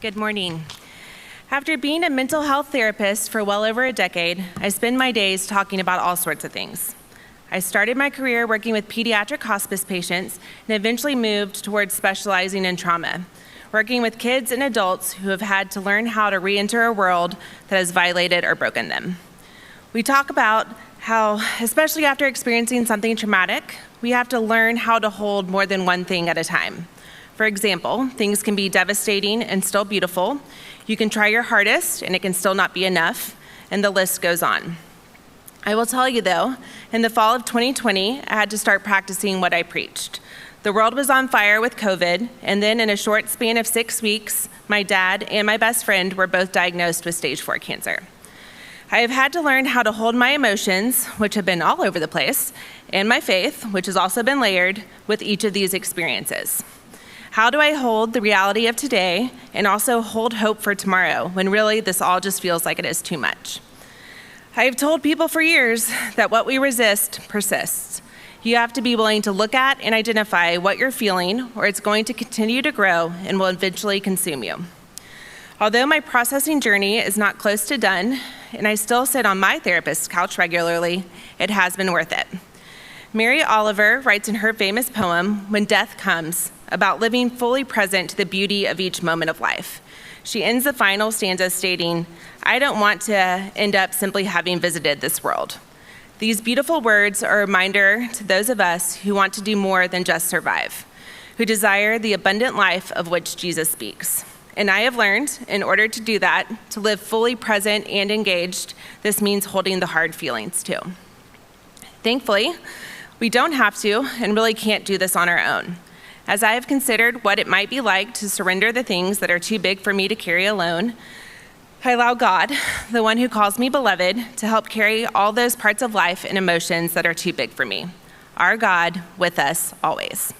Good morning. After being a mental health therapist for well over a decade, I spend my days talking about all sorts of things. I started my career working with pediatric hospice patients and eventually moved towards specializing in trauma, working with kids and adults who have had to learn how to re-enter a world that has violated or broken them. We talk about how, especially after experiencing something traumatic, we have to learn how to hold more than one thing at a time. For example, things can be devastating and still beautiful. You can try your hardest and it can still not be enough, and the list goes on. I will tell you though, in the fall of 2020, I had to start practicing what I preached. The world was on fire with COVID, and then in a short span of 6 weeks, my dad and my best friend were both diagnosed with stage 4 cancer. I have had to learn how to hold my emotions, which have been all over the place, and my faith, which has also been layered with each of these experiences. How do I hold the reality of today and also hold hope for tomorrow when really this all just feels like it is too much? I have told people for years that what we resist persists. You have to be willing to look at and identify what you're feeling, or it's going to continue to grow and will eventually consume you. Although my processing journey is not close to done, and I still sit on my therapist's couch regularly, it has been worth it. Mary Oliver writes in her famous poem, When Death Comes, about living fully present to the beauty of each moment of life. She ends the final stanza stating, I don't want to end up simply having visited this world. These beautiful words are a reminder to those of us who want to do more than just survive, who desire the abundant life of which Jesus speaks. And I have learned, in order to do that, to live fully present and engaged, this means holding the hard feelings too. Thankfully, we don't have to and really can't do this on our own. As I have considered what it might be like to surrender the things that are too big for me to carry alone, I allow God, the one who calls me beloved, to help carry all those parts of life and emotions that are too big for me. Our God with us always.